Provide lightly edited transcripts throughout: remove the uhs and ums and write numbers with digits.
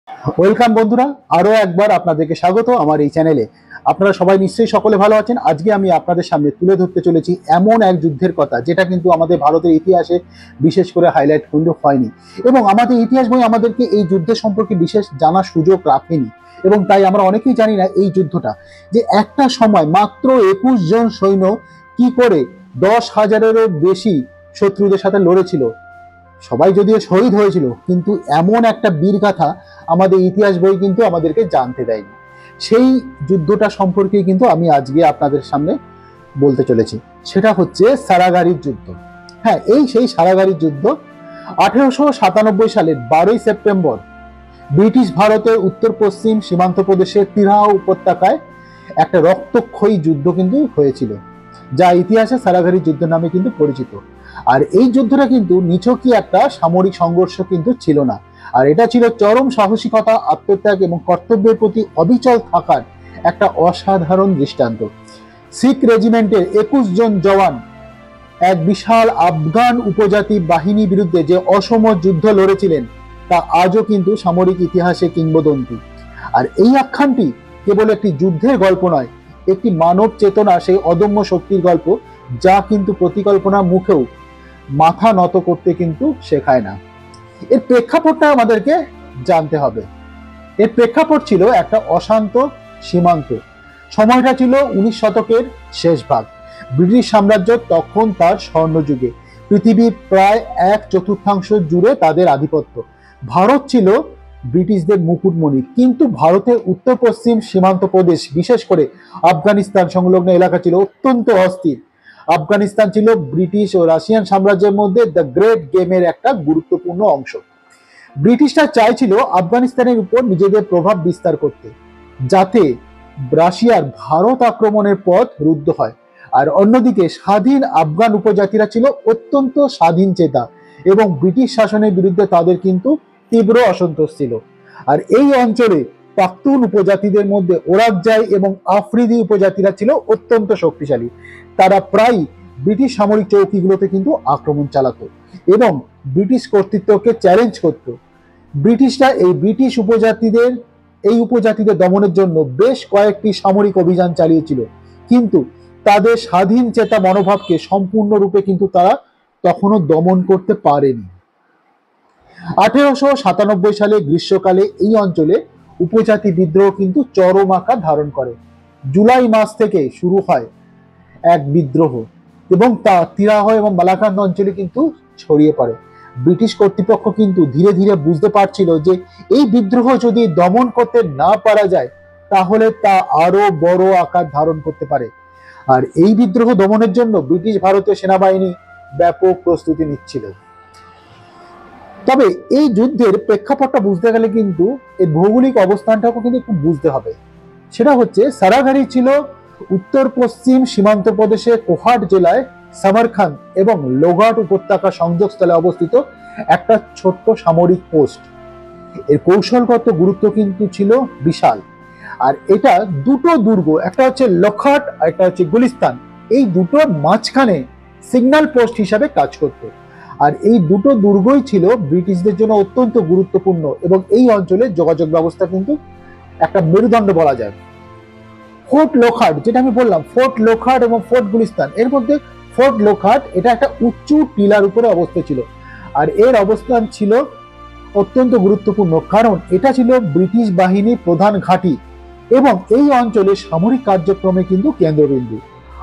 Welcome বন্ধুরা, আরো একবার আপনাদেরকে স্বাগত আমার এই চ্যানেলে। আপনারা সবাই নিশ্চয়ই সকলে ভালো আছেন। আজকে আমি আপনাদের সামনে তুলে ধরতে চলেছি এমন এক যুদ্ধের কথা যেটা কিন্তু আমাদের ভারতের ইতিহাসে বিশেষ করে হাইলাইট কিন্তু হয়নি, এবং আমাদের ইতিহাস বই আমাদেরকে এই যুদ্ধের সম্পর্কে বিশেষ জানার সুযোগ রাখেনি। এবং তাই আমরা অনেকেই জানি না এই যুদ্ধটা যে একটা সময় মাত্র 21 জন সৈন্য কি করে 10,000-এরও বেশি শত্রুদের সাথে লড়েছিল। সবাই যদিও শহীদ হয়েছিল, কিন্তু এমন একটা বীরগাথা আমাদের ইতিহাস বই কিন্তু আমাদেরকে জানতে দেয়নি। সেই যুদ্ধটা সম্পর্কে কিন্তু আমি আজকে আপনাদের সামনে বলতে চলেছি। সেটা হচ্ছে সারাগারির যুদ্ধ। হ্যাঁ, সেই সারাগারির যুদ্ধ 1897 সালের 12ই সেপ্টেম্বর ব্রিটিশ ভারতের উত্তর পশ্চিম সীমান্ত প্রদেশের তিরাহ উপত্যকায় একটা রক্তক্ষয়ী যুদ্ধ কিন্তু হয়েছিল, যা ইতিহাসে সারাগারি যুদ্ধ নামে কিন্তু পরিচিত। আর এই যুদ্ধটা কিন্তু নিছকই একটা সামরিক সংঘর্ষ কিন্তু ছিল না, আর এটা ছিল চরম সাহসিকতা, আত্মত্যাগ এবং কর্তব্যের প্রতি অবিচল থাকার একটা অসাধারণ দৃষ্টান্ত। শিখ রেজিমেন্টের 21 জন জওয়ান এক বিশাল আফগান উপজাতি বাহিনীর বিরুদ্ধে যে অসম যুদ্ধ লড়েছিলেন তা আজও কিন্তু সামরিক ইতিহাসে কিংবদন্তি। আর এই আখ্যানটি কেবল একটি যুদ্ধের গল্প নয়, একটি মানব চেতনা সেই অদম্য শক্তির গল্প, যা কিন্তু পরিকল্পনার মুখেও মাথা নত করতে কিন্তু শেখায় না। এর প্রেক্ষাপটটা আমাদেরকে জানতে হবে। এর প্রেক্ষাপট ছিল একটা অশান্ত সীমান্ত। সময়টা ছিল 19 শতকের শেষ ভাগ। ব্রিটিশ সাম্রাজ্য তখন তার স্বর্ণযুগে। পৃথিবীর প্রায় 1/4 জুড়ে তাদের আধিপত্য। ভারত ছিল ব্রিটিশদের মুকুটমণি, কিন্তু ভারতের উত্তর পশ্চিম সীমান্ত প্রদেশ, বিশেষ করে আফগানিস্তান সংলগ্ন এলাকা ছিল অত্যন্ত অস্থির। আফগানিস্তান ছিল ব্রিটিশ ও রাশিয়ান সাম্রাজ্যের মধ্যে দ্য গ্রেট গেমের একটা গুরুত্বপূর্ণ অংশ। ব্রিটিশরা চাইছিল আফগানিস্তানের উপর নিজেদের প্রভাব বিস্তার করতে, যাতে রাশিয়ার ভারত আক্রমণের পথ রুদ্ধ হয়। আর অন্যদিকে স্বাধীন আফগান উপজাতিরা ছিল অত্যন্ত স্বাধীন চেতা, এবং ব্রিটিশ শাসনের বিরুদ্ধে তাদের কিন্তু তীব্র অসন্তোষ ছিল। আর এই অঞ্চলে পাখতুন উপজাতিদের মধ্যে ওরাকজাই এবং আফ্রিদি উপজাতিরা ছিল অত্যন্ত শক্তিশালী। তারা প্রায় ব্রিটিশ সামরিক চৌকিগুলোতে কিন্তু আক্রমণ চালাতো এবং ব্রিটিশ কর্তৃত্বকে চ্যালেঞ্জ করত। ব্রিটিশরা এই উপজাতিদের দমনের জন্য বেশ কয়েকটি সামরিক অভিযান চালিয়েছিল, কিন্তু তাদের স্বাধীন চেতা মনোভাবকে সম্পূর্ণরূপে কিন্তু তারা তখনও দমন করতে পারেনি। 1897 সালে গ্রীষ্মকালে এই অঞ্চলে উপজাতি বিদ্রোহ কিন্তু চরম আকার ধারণ করে। জুলাই মাস থেকে শুরু হয় এক বিদ্রোহ, এবং তা তিরাহ এবং মালাকান্দ অঞ্চলে কিন্তু ছড়িয়ে পড়ে। ব্রিটিশ কর্তৃপক্ষ কিন্তু ধীরে ধীরে বুঝতে পারছিল যে এই বিদ্রোহ যদি দমন করতে না পারা যায়, তাহলে তা আরো বড় আকার ধারণ করতে পারে। আর এই বিদ্রোহ দমনের জন্য ব্রিটিশ ভারতীয় সেনাবাহিনী ব্যাপক প্রস্তুতি নিচ্ছিল। তবে এই যুদ্ধের প্রেক্ষাপটটা বুঝতে গেলে কিন্তু এই ভৌগোলিক অবস্থানটাও কিন্তু একটু বুঝতে হবে। সেটা হচ্ছে সারাগারি ছিল উত্তর পশ্চিম সীমান্ত প্রদেশে কোহাট জেলায় সামারখান এবং লোগাট উপত্যকা সংযোগস্থলে অবস্থিত একটা ছোট্ট সামরিক পোস্ট। এর কৌশলগত গুরুত্ব কিন্তু ছিল বিশাল। আর এটা দুটো দুর্গ, একটা হচ্ছে লখাট আর একটা হচ্ছে গুলিস্তান, এই দুটোর মাঝখানে সিগন্যাল পোস্ট হিসাবে কাজ করত। আর এই দুটো দুর্গই ছিল ব্রিটিশদের জন্য অত্যন্ত গুরুত্বপূর্ণ, এবং এই অঞ্চলে যোগাযোগ ব্যবস্থা কিন্তু একটা মেরুদণ্ড বলা যায়। ফোর্ট লোখাট, যেটা আমি বললাম, ফোর্ট লোখাট এবং ফোর্ট গুলিস্তান, এর মধ্যে ফোর্ট লোখাট এটা একটা উঁচু টিলার উপরে অবস্থিত ছিল। আর এর অবস্থান ছিল অত্যন্ত গুরুত্বপূর্ণ, কারণ এটা ছিল ব্রিটিশ বাহিনীর প্রধান ঘাঁটি এবং এই অঞ্চলে সামরিক কার্যক্রমে কিন্তু কেন্দ্রবিন্দু।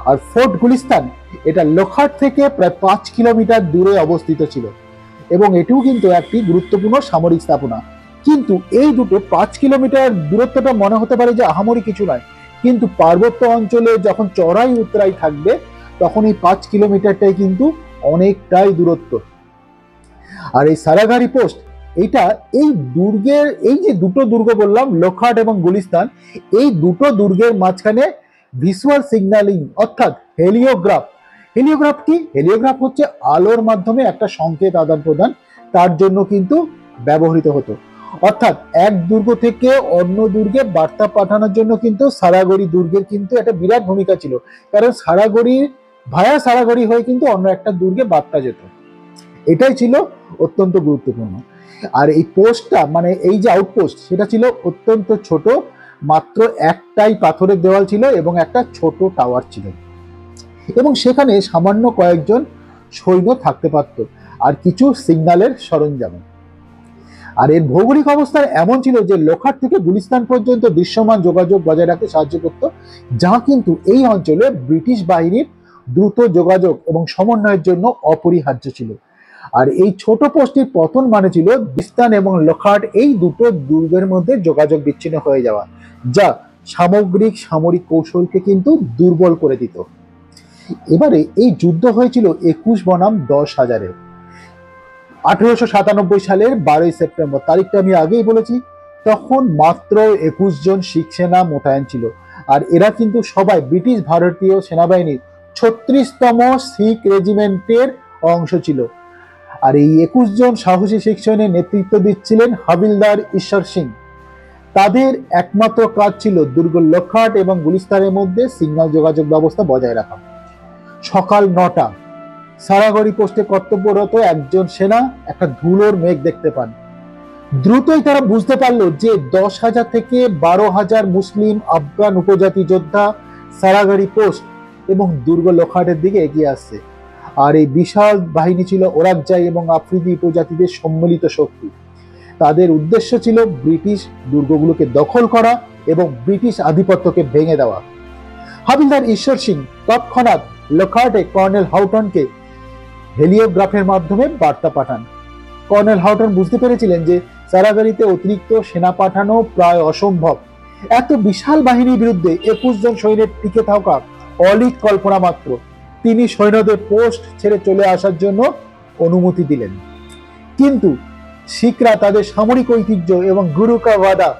আর ফোর্ট গুলিস্তান এটা লোখাট থেকে প্রায় 5 কিলোমিটার দূরে অবস্থিত ছিল, এবং এটিও কিন্তু একটি গুরুত্বপূর্ণ সামরিক স্থাপনা। কিন্তু এই দুটো 5 কিলোমিটার দূরত্বটা মনে হতে পারে যে আহামরি কিছু নয়, কিন্তু পার্বত্য অঞ্চলে যখন চড়াই উতরাই থাকবে তখন এই 5 কিলোমিটারটাই কিন্তু অনেকটাই দূরত্ব। আর এই সারাগারি পোস্ট এইটা এই দুর্গের, এই যে দুটো দুর্গ বললাম লোখাট এবং গুলিস্তান, এই দুটো দুর্গের মাঝখানে ভিজুয়াল সিগন্যালিং অর্থাৎ হেলিওগ্রাফ। হেলিওগ্রাফ কি? হেলিওগ্রাফ হচ্ছে আলোর মাধ্যমে একটা সংকেত আদান প্রদান, তার জন্য কিন্তু ব্যবহৃত হতো। অর্থাৎ এক দুর্গ থেকে অন্য দুর্গে বার্তা পাঠানোর জন্য কিন্তু সারাগড়ি দুর্গের কিন্তু একটা বিরাট ভূমিকা ছিল, কারণ সারাগড়ি হয়ে কিন্তু অন্য একটা দুর্গে বার্তা যেত। এটাই ছিল অত্যন্ত গুরুত্বপূর্ণ। আর এই পোস্টটা মানে এই যে আউটপোস্ট সেটা ছিল অত্যন্ত ছোট, মাত্র একটাই পাথরের দেওয়াল ছিল এবং একটা ছোট টাওয়ার ছিল, এবং সেখানে সামান্য কয়েকজন সৈন্য থাকতে পারত আর কিছু সিগন্যালের সরঞ্জাম। আর এর ভৌগোলিক অবস্থা এমন ছিল যে লোখাট থেকে গুলিস্তান পর্যন্ত দৃশ্যমান যোগাযোগ বজায় রাখতে সাহায্য করত, যা কিন্তু এই অঞ্চলে ব্রিটিশ বাহিনীর দ্রুত যোগাযোগ এবং সমন্বয়ের জন্য অপরিহার্য ছিল। আর এই ছোট পোস্টটির পতন মানে ছিল গুলিস্তান এবং লোখাট এই দুটো দুর্গের মধ্যে যোগাযোগ বিচ্ছিন্ন হয়ে যাওয়া, যা সামগ্রিক সামরিক কৌশলকে কিন্তু দুর্বল করে দিত। এবারে এই যুদ্ধ হয়েছিল 21 বনাম 10,000-এ। 1897 সালের 12ই সেপ্টেম্বর, তারিখটা আমি আগেই বলেছি। তখন মাত্র 21 জন শিখ সেনা মোতায়েন ছিল, আর এরা কিন্তু সবাই ব্রিটিশ ভারতীয় সেনাবাহিনীর 36তম শিখ রেজিমেন্টের অংশ ছিল। আর এই 21 জন সাহসী শিখ সৈন্যের নেতৃত্ব দিচ্ছিলেন হাবিলদার ঈশ্বর সিং। তাদের একমাত্র কাজ ছিল দুর্গ লোখাট এবং গুলিস্তানের মধ্যে সিগন্যাল যোগাযোগ ব্যবস্থা বজায় রাখা। সকাল 9টা, সারাগড়ি পোস্টে কর্তব্যরত একজন সেনা একটা ধুলোর মেঘ দেখতে পান। দ্রুতই তারা বুঝতে পারলো যে 10,000 থেকে 12,000 মুসলিম আফগান উপজাতি যোদ্ধা সারাগড়ি পোস্ট এবং দুর্গ লোখাটের দিকে এগিয়ে আসছে। আর এই বিশাল বাহিনী ছিল ওরাকজাই এবং আফ্রিদি উপজাতিদের সম্মিলিত শক্তি। তাদের উদ্দেশ্য ছিল ব্রিটিশ দুর্গগুলোকে দখল করা এবং ব্রিটিশ আধিপত্যকে ভেঙে দেওয়া। হাবিলদার ঈশ্বর সিং তৎক্ষণাৎ লোখাটে কর্নেল হাউটনকে হেলিওগ্রাফের মাধ্যমে বার্তা পাঠান। কর্নেল হাউটন বুঝতে পেরেছিলেন যে সারাগাড়িতে অতিরিক্ত সেনা পাঠানো প্রায় অসম্ভব। এত বিশাল বাহিনীর বিরুদ্ধে 21 জন সৈন্যের টিকে থাকা অলিক কল্পনা মাত্র। তিনি সৈন্যদের পোস্ট ছেড়ে চলে আসার জন্য অনুমতি দিলেন, কিন্তু শিখরা তাদের সামরিক ঐতিহ্য এবং গুরু কা ওয়াদা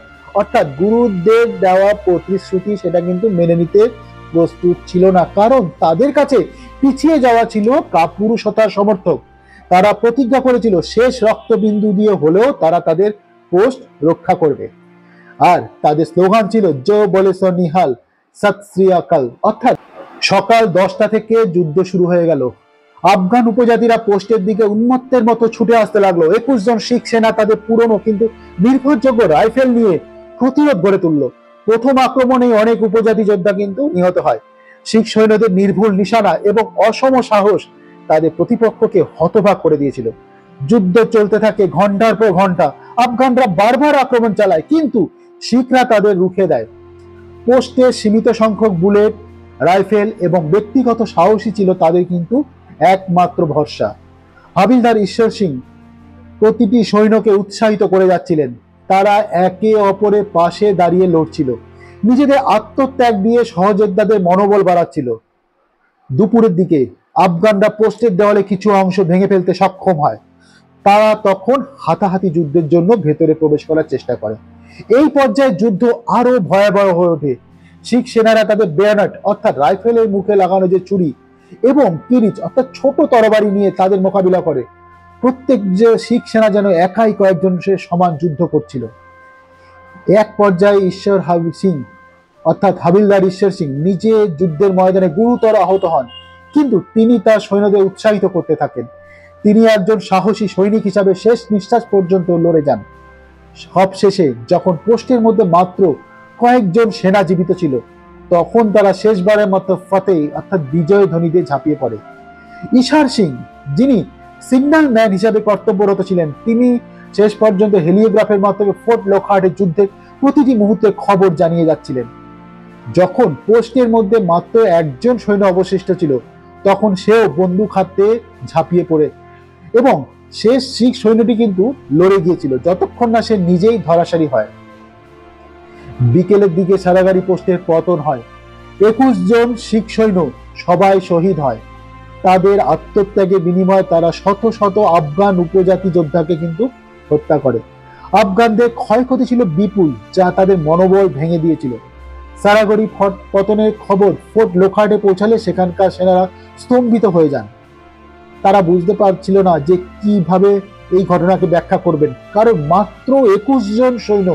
অর্থাৎ গুরুদের দেওয়া প্রতিশ্রুতি সেটা কিন্তু মেনে নিতে প্রস্তুত ছিল না, কারণ তাদের কাছে পিছিয়ে যাওয়া ছিল কাপুরুষতার সমর্থক। তারা প্রতিজ্ঞা করেছিল শেষ রক্তবিন্দু দিয়ে হলেও তারা তাদের পোস্ট রক্ষা করবে। আর তাদের স্লোগান ছিল জো বলেছো নিহাল সত শ্রী আকাল, অর্থাৎ সকাল 10টা থেকে যুদ্ধ শুরু হয়ে গেল। আফগান উপজাতিরা পোস্টের দিকে উন্মত্তের মতো ছুটে আসতে লাগলো। 21 জন শিখ সেনা তাদের পুরনো কিন্তু নির্ভরযোগ্য রাইফেল নিয়ে প্রতিরোধ গড়ে তুলল। প্রথম আক্রমণে অনেক উপজাতি যোদ্ধা কিন্তু নিহত হয়। শিখ সৈন্যদের নির্ভুল নিশানা এবং অসম সাহস তাদের প্রতিপক্ষকে হতবাক করে দিয়েছিল। যুদ্ধ চলতে থাকে ঘন্টার পর ঘন্টা। আফগানরা বারবার আক্রমণ চালায়, কিন্তু শিখরা তাদের রুখে দেয়। পোস্টে সীমিত সংখ্যক বুলেট, রাইফেল এবং ব্যক্তিগত সাহসী ছিল তাদের কিন্তু একমাত্র ভরসা। হাবিলদার ঈশ্বর সিং প্রতিটি সৈন্যকে উৎসাহিত করে যাচ্ছিলেন। তারা একে অপরের পাশে দাঁড়িয়ে লড়ছিল, নিজেদের আত্মত্যাগ দিয়ে সহযোদ্ধাদের মনোবল বাড়াচ্ছিল। দুপুরের দিকে আফগানরা পোস্টের দেওয়ালে কিছু অংশ ভেঙে ফেলতে সক্ষম হয়। তারা তখন হাতাহাতি যুদ্ধের জন্য ভেতরে প্রবেশ করার চেষ্টা করে। এই পর্যায়ে যুদ্ধ আরো ভয়াবহ হয়ে ওঠে। শিখ সেনারা তাদের বেয়ানাট অর্থাৎ রাইফেলের মুখে লাগানো যে ছুরি এবং কিরিচ অর্থাৎ ছোট তরবারি নিয়ে তাদের মোকাবিলা করে। প্রত্যেক যে শিখ সেনা যেন একাই কয়েকজনের সমান যুদ্ধ করছিল। এক পর্যায়ে ঈশ্বর সিং অর্থাৎ হাবিলদার ঈশ্বর সিং নিজে যুদ্ধের ময়দানে গুরুতর আহত হন, কিন্তু তিনি তার সৈন্যদের উৎসাহিত করতে থাকেন। তিনি একজন সাহসী সৈনিক হিসাবে শেষ নিঃশ্বাস পর্যন্ত লড়ে যান। সব শেষে যখন পোস্টের মধ্যে মাত্র কয়েকজন সেনা জীবিত ছিল, তখন তারা শেষবারের মতো ফতেহ অর্থাৎ বিজয় ধ্বনিতে ঝাঁপিয়ে পড়ে। ঈশ্বর সিং, যিনি সিগন্যাল ম্যান হিসাবে কর্তব্যরত ছিলেন, তিনি শেষ পর্যন্ত হেলিওগ্রাফের মাধ্যমে ফোর্ট লোখাটের যুদ্ধের প্রতিটি মুহূর্তের খবর জানিয়ে যাচ্ছিলেন। যখন পোস্টের মধ্যে মাত্র একজন সৈন্য অবশিষ্ট ছিল, তখন সেও বন্দুক হাতে ঝাঁপিয়ে পড়ে এবং শেষ শিখ সৈন্যটি কিন্তু লড়ে গিয়েছিল যতক্ষণ না সে নিজেই ধরাশায়ী হয়। বিকেলের দিকে সারাগাড়ি পোস্টের পতন হয়। 21 জন শিখ সৈন্য সবাই শহীদ হয়। তাদের আত্মত্যাগের বিনিময়ে তারা শত শত আফগান উপজাতি যোদ্ধাকে কিন্তু হত্যা করে। আফগানদের ক্ষয়ক্ষতি ছিল বিপুল, যা তাদের মনোবল ভেঙে দিয়েছিল। সারাগড়ি পতনের খবর ফোর্ট লোখাটে পৌঁছালে সেখানকার সেনারা স্তম্ভিত হয়ে যান। তারা বুঝতে পারছিল না যে কিভাবে এই ঘটনাকে ব্যাখ্যা করবেন, কারণ মাত্র 21 জন সৈন্য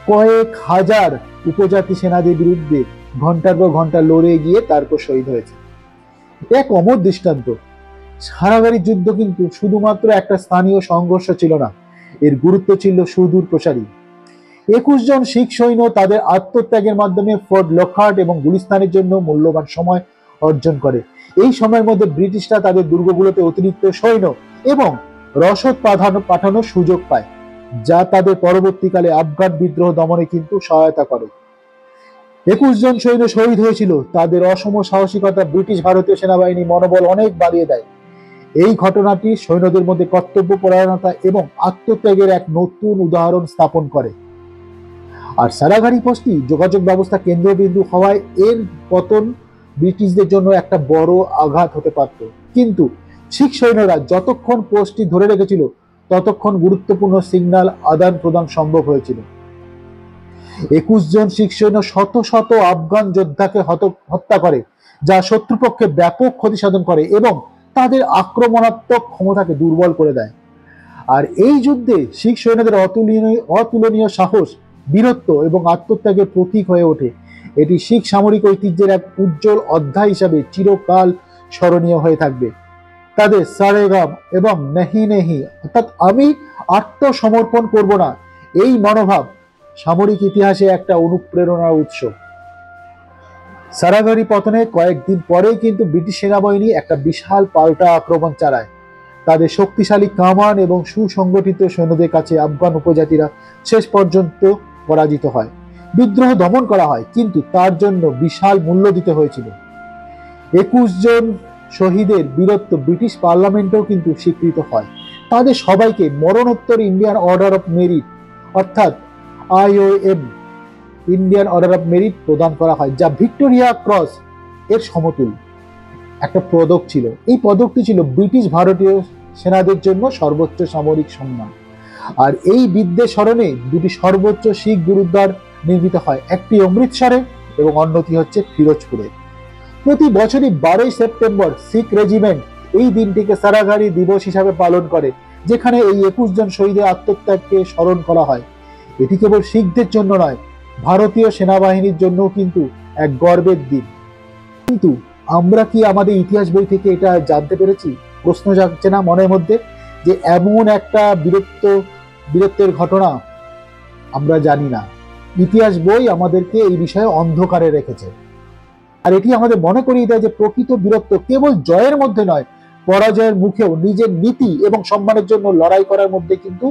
কয়েক হাজার উপজাতি সেনাদের বিরুদ্ধে ঘন্টার পর ঘন্টা লড়ে গিয়ে তারপর শহীদ হয়েছে। এক অমর দৃষ্টান্ত। সারাগাড়ির যুদ্ধ কিন্তু শুধুমাত্র একটা স্থানীয় সংঘর্ষ ছিল না, এর গুরুত্ব ছিল সুদূর প্রসারী। 21 জন শিখ সৈন্য তাদের আত্মত্যাগের মাধ্যমে ফোর্ট লকহার্ট এবং গুলিস্তানের জন্য মূল্যবান সময় অর্জন করে। এই সময়ের মধ্যে ব্রিটিশরা তাদের দুর্গগুলোতে অতিরিক্ত সৈন্য এবং রসদ পাঠানোর সুযোগ পায়, যা তাদের পরবর্তীকালে আফগান বিদ্রোহ দমনে কিন্তু সহায়তা করে। 21 জন সৈন্য শহীদ হয়েছিল। তাদের অসম সাহসিকতা ব্রিটিশ ভারতীয় সেনাবাহিনী মনোবল অনেক বাড়িয়ে দেয়। এই ঘটনাটি সৈন্যদের মধ্যে কর্তব্যপরায়ণতা এবং আত্মত্যাগের এক নতুন উদাহরণ স্থাপন করে। আর সারাঘাড়ি পোস্টটি যোগাযোগ ব্যবস্থা কেন্দ্রবিন্দু হওয়ায় এর পতন ব্রিটিশদের জন্য একটা বড় আঘাত হতে পারত, কিন্তু শিখ সৈন্যরা যতক্ষণ পোস্টটি ধরে রেখেছিল ততক্ষণ গুরুত্বপূর্ণ সিগন্যাল আদান প্রদান সম্ভব হয়েছিল। 21 জন শিখ সৈন্য শত শত আফগান যোদ্ধাকে হত্যা করে, যা শত্রুপক্ষে ব্যাপক ক্ষতি সাধন করে এবং তাদের আক্রমণাত্মক ক্ষমতাকে দুর্বল করে দেয়। আর এই যুদ্ধে শিখ সৈন্যদের অতুলনীয় সাহস, বীরত্ব এবং আত্মত্যাগের প্রতীক হয়ে ওঠে। এটি শিখ সামরিক ঐতিহ্যের এক উজ্জ্বল অধ্যায় হিসাবে চিরকাল স্মরণীয় হয়ে থাকবে। তাদের সারেগাম এবং নেহি নেহি অর্থাৎ আমি আত্মসমর্পণ করব না, এই মনোভাব সামরিক ইতিহাসে একটা অনুপ্রেরণার উৎস। সারাঘাড়ি পতনে কয়েকদিন পরেই কিন্তু ব্রিটিশ সেনাবাহিনী একটা বিশাল পাল্টা আক্রমণ চালায়। তাদের শক্তিশালী কামান এবং সুসংগঠিত সৈন্যদের কাছে আফগান উপজাতিরা শেষ পর্যন্ত পরাজিত হয়। বিদ্রোহ দমন করা হয়, কিন্তু তার জন্য বিশাল মূল্য দিতে হয়েছিল। 21 জন শহীদের বীরত্ব ব্রিটিশ পার্লামেন্টেও কিন্তু স্বীকৃত হয়। তাদের সবাইকে মরণোত্তর ইন্ডিয়ান অর্ডার অফ মেরিট অর্থাৎ IOM Indian order of merit প্রদান করা হয়, যা ভিক্টোরিয়া ক্রস এর সমতুল একটা পদক ছিল। এই পদকটি ছিল ব্রিটিশ ভারতীয় সেনাদের জন্য সর্বোচ্চ সামরিক সম্মান। আর এই বীরদের স্মরণে দুটি সর্বোচ্চ শিখ গুরুদ্বার নির্মিত হয়, একটি অমৃতসরে এবং অন্যটি হচ্ছে ফিরোজপুরে। প্রতি বছরই 12ই সেপ্টেম্বর শিখ রেজিমেন্ট এই দিনটিকে সারাঘাড়ি দিবস হিসাবে পালন করে, যেখানে এই 21 জন শহীদের আত্মত্যাগকে স্মরণ করা হয়। এটি কেবল শিখদের জন্য নয়, ভারতীয় সেনাবাহিনীর জন্য কিন্তু এক গর্বের দিন। কিন্তু আমরা কি আমাদের ইতিহাস বই থেকে এটা জানতে পেরেছি? প্রশ্ন জাগছে না মনের মধ্যে যে এমন একটা বীরত্বের ঘটনা আমরা জানি না। ইতিহাস বই আমাদেরকে এই বিষয়ে অন্ধকারে রেখেছে। আর এটি আমাদের মনে করিয়ে দেয় যে প্রকৃত বীরত্ব কেবল জয়ের মধ্যে নয়, পরাজয়ের মুখেও নিজের নীতি এবং সম্মানের জন্য লড়াই করার মধ্যে কিন্তু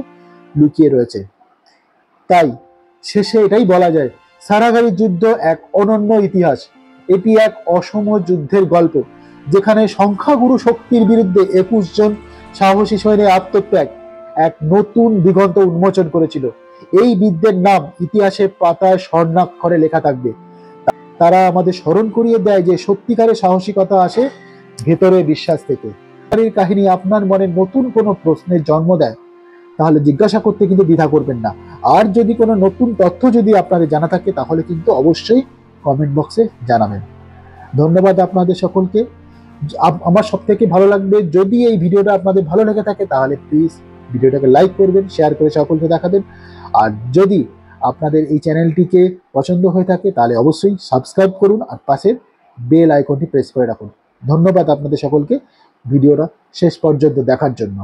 লুকিয়ে রয়েছে। তাই শেষে এটাই বলা যায়, সারাঘাড়ির যুদ্ধ এক অনন্য ইতিহাস। এটি এক অসম যুদ্ধের গল্প, যেখানে সংখ্যাগুরু শক্তির বিরুদ্ধে 21 জন সাহসী সৈন্যের আত্মত্যাগ এক নতুন দিগন্ত উন্মোচন করেছিল। এই বীরদের নাম ইতিহাসের পাতায় স্বর্ণাক্ষরে লেখা থাকবে। তারা আমাদের স্মরণ করিয়ে দেয় যে সত্যিকারের সাহসিকতা আসে ভেতরে বিশ্বাস থেকে। এই কাহিনী আপনার মনে নতুন কোনো প্রশ্নের জন্ম দেয়, তাহলে জিজ্ঞাসা করতে কিন্তু দ্বিধা করবেন না। আর যদি কোনো নতুন তথ্য যদি আপনাদের জানা থাকে তাহলে কিন্তু অবশ্যই কমেন্ট বক্সে জানাবেন। ধন্যবাদ আপনাদের সকলকে। আমার সব থেকে ভালো লাগবে যদি এই ভিডিওটা আপনাদের ভালো লেগে থাকে, তাহলে প্লিজ ভিডিওটাকে লাইক করবেন, শেয়ার করে সকলকে দেখাবেন। আর যদি আপনাদের এই চ্যানেলটিকে পছন্দ হয়ে থাকে তাহলে অবশ্যই সাবস্ক্রাইব করুন আর পাশের বেল আইকনটি প্রেস করে রাখুন। ধন্যবাদ আপনাদের সকলকে ভিডিওটা শেষ পর্যন্ত দেখার জন্য।